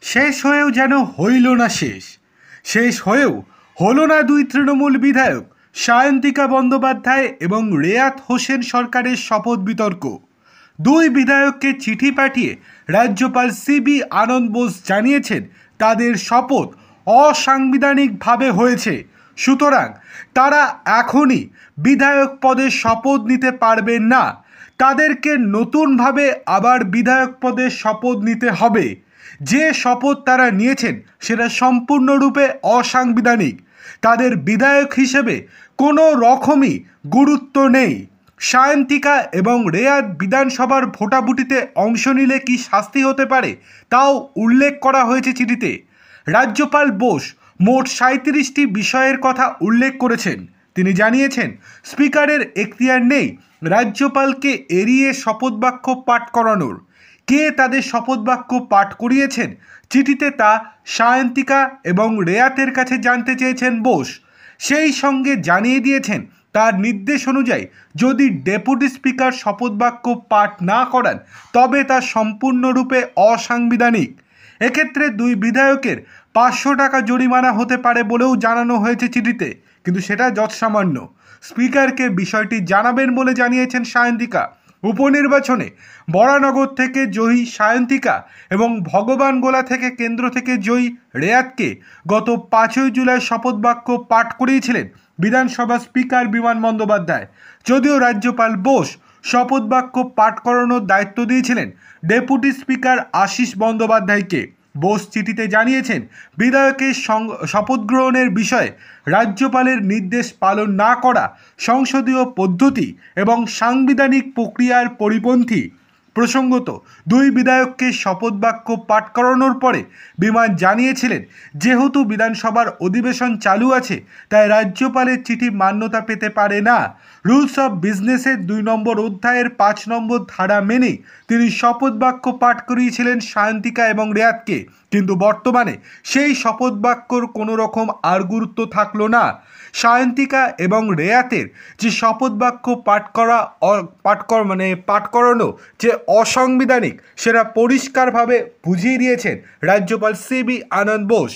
শেষ হয়েও যেন হইল না শেষ। শেষ হয়েও হলো না দুই তৃণমূল বিধায়ক সায়ন্তিকা বন্দ্যোপাধ্যায় এবং রেয়াত হোসেন সরকারের শপথ বিতর্ক। দুই বিধায়ককে চিঠি পাঠিয়ে রাজ্যপাল সিবি আনন্দ বোস জানিয়েছেন তাদের শপথ অসাংবিধানিকভাবে হয়েছে, সুতরাং তারা এখনই বিধায়ক পদে শপথ নিতে পারবেন না। তাদেরকে নতুনভাবে আবার বিধায়ক পদে শপথ নিতে হবে। যে শপথ তারা নিয়েছেন সেটা সম্পূর্ণরূপে অসাংবিধানিক। তাদের বিধায়ক হিসেবে কোনো রকমই গুরুত্ব নেই। সায়ন্তিকা এবং রেয়াত বিধানসভার ভোটাভুটিতে অংশ নিলে কি শাস্তি হতে পারে তাও উল্লেখ করা হয়েছে চিঠিতে। রাজ্যপাল বোস মোট 37টি বিষয়ের কথা উল্লেখ করেছেন। তিনি জানিয়েছেন স্পিকারের এখতিয়ার নেই রাজ্যপালকে এড়িয়ে শপথবাক্য পাঠ করানোর। কে তাদের শপথবাক্য পাঠ করিয়েছেন চিঠিতে তা সায়ন্তিকা এবং রেয়াতের কাছে জানতে চেয়েছেন বোস। সেই সঙ্গে জানিয়ে দিয়েছেন তার নির্দেশ অনুযায়ী যদি ডেপুটি স্পিকার শপথবাক্য পাঠ না করান তবে তা সম্পূর্ণরূপে অসাংবিধানিক। এক্ষেত্রে দুই বিধায়কের 500 টাকা জরিমানা হতে পারে বলেও জানানো হয়েছে চিঠিতে, কিন্তু সেটা যৎসামান্য। স্পিকারকে বিষয়টি জানাবেন বলে জানিয়েছেন সায়ন্তিকা। উপনির্বাচনে বরানগর থেকে জয়ী সায়ন্তিকা এবং ভগবানগোলা থেকে কেন্দ্র থেকে জয়ী রেয়াতকে গত 5ই জুলাই শপথবাক্য পাঠ করিয়েছিলেন বিধানসভা স্পিকার বিমান বন্দ্যোপাধ্যায়। যদিও রাজ্যপাল বোস শপথবাক্য পাঠ করানোর দায়িত্ব দিয়েছিলেন ডেপুটি স্পিকার আশিস বন্দ্যোপাধ্যায়কে। বোস চিঠিতে জানিয়েছেন বিধায়কের শপথ গ্রহণের বিষয়ে রাজ্যপালের নির্দেশ পালন না করা সংসদীয় পদ্ধতি এবং সাংবিধানিক প্রক্রিয়ার পরিপন্থী। প্রসঙ্গত দুই বিধায়ককে শপথবাক্য পাঠ করানোর পরে বিমান জানিয়েছিলেন যেহেতু বিধানসভার অধিবেশন চালু আছে তাই রাজ্যপালের চিঠি মান্যতা পেতে পারে না। রুলস অফ বিজনেসের 2 নম্বর অধ্যায়ের 5 নম্বর ধারা মেনে তিনি শপথবাক্য পাঠ করিয়েছিলেন সায়ন্তিকা এবং রেয়াতকে, কিন্তু বর্তমানে সেই শপথবাক্যর কোনো রকম আর গুরুত্ব থাকলো না। সায়ন্তিকা এবং রেয়াতের যে শপথবাক্য পাঠ করানো যে অসাংবিধানিক সেটা পরিষ্কারভাবে বুঝিয়ে দিয়েছেন রাজ্যপাল সিবি আনন্দ বোস।